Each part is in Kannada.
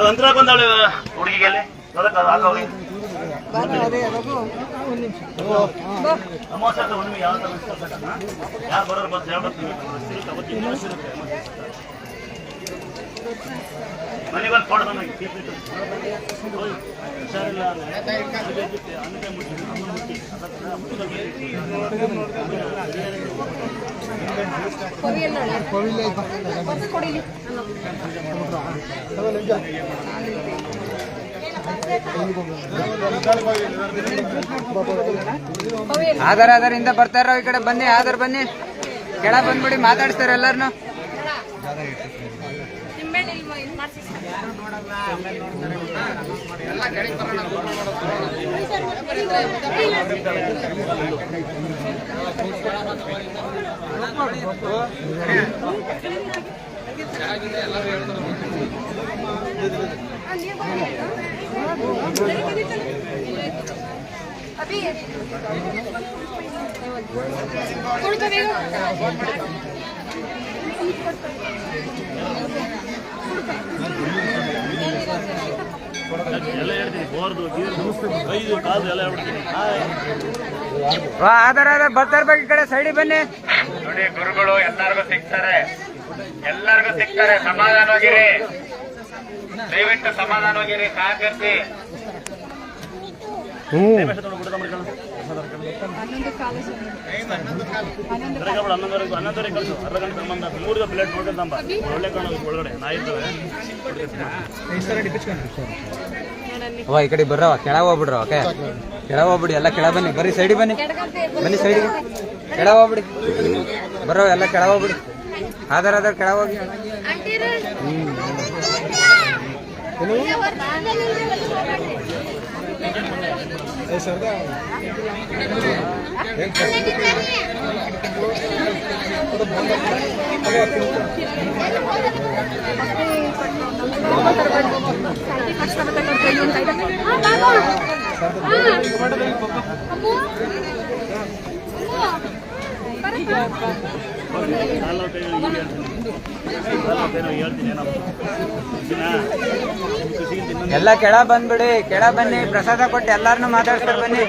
ಅಂತರ ಬಂದಾಳೆ ಹುಡುಗಿಗೆ ಹಾಕೋಗಿ ಅಮಾವಾಸ್ಯ ಹುಣ್ಣಿಮೆ ಯಾವ ಯಾರು ಬರೋರು ಬಂದು ಮನೆಗೊಂದು ಫೋಟೋ ನಮಗೆ ಹುಷಾರಿಲ್ಲ ಆಧಾರದಿಂದ ಬರ್ತಾರ ಈ ಕಡೆ ಬನ್ನಿ ಆಧಾರ್ ಬನ್ನಿ ಕೆಳ ಬಂದ್ಬಿಡಿ ಮಾತಾಡಿಸ್ತಾರೆ ಎಲ್ಲಾರನು ಆಧಾರ ಬರ್ತಾರ ಬಗ್ಗೆ ಈ ಕಡೆ ಸೈಡಿ ಬನ್ನಿ ನೋಡಿ ಗುರುಗಳು ಎಲ್ಲರಿಗೂ ಸಿಗ್ತಾರೆ ಸಮಾಧಾನವಾಗಿರಿ ದಯವಿಟ್ಟು ಸಮಾಧಾನವಾಗಿರಿ ಸಹಕರಿಸಿ ಈ ಕಡೆ ಬರ್ರವ ಕೆಳ ಹೋಗ್ಬಿಡ್ರ ಓಕೆ ಕೆಳ ಹೋಗ್ಬಿಡಿ ಎಲ್ಲ ಕೆಳ ಬನ್ನಿ ಬರ್ರಿ ಸೈಡಿ ಬನ್ನಿ ಬನ್ನಿ ಸೈಡಿಗೆ ಕೆಳ ಹೋಗ್ಬಿಡಿ ಬರ್ರವ ಎಲ್ಲ ಕೆಳ ಹೋಗ್ಬಿಡಿ ಆಧಾರ ಕೆಳ ಹೋಗಿ ಎಲ್ಲ ಕೆಳ ಬಂದ್ಬಿಡಿ ಕೆಳ ಬನ್ನಿ ಪ್ರಸಾದ ಕೊಟ್ಟು ಎಲ್ಲಾರನು ಮಾತಾಡ್ತಾರೆ ಬನ್ನಿ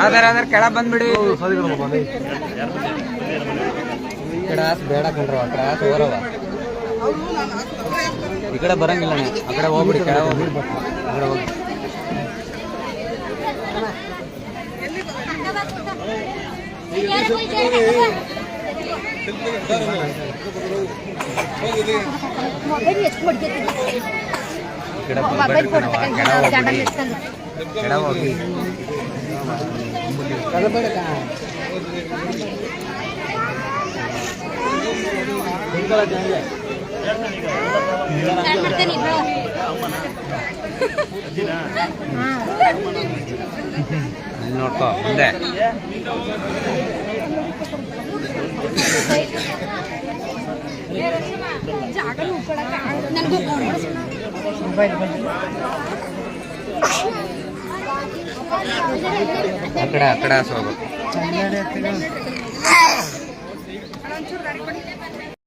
ಆಧಾರ ಕೆಳ ಬಂದ್ಬಿಡಿ ಕ್ರಾಸ್ ಬೇಡ ಕಣ್ರವ ಕ್ರಾಸ್ ಹೋರವ ಈ ಕಡೆ ಬರಂಗಿಲ್ಲ ಆ ಕಡೆ ಹೋಗ್ಬಿಡಿ ಕೆಳ ಹೋಗ್ಬಿಡಿ ಆ ಕಡೆ ಹೋಗಿ ಕೆಳ ಹೋಗಿ ನೋಡ್ಕೋ ಮುಂದೆ ಅಕಡೆ ಹೋಗ್ಬೇಕು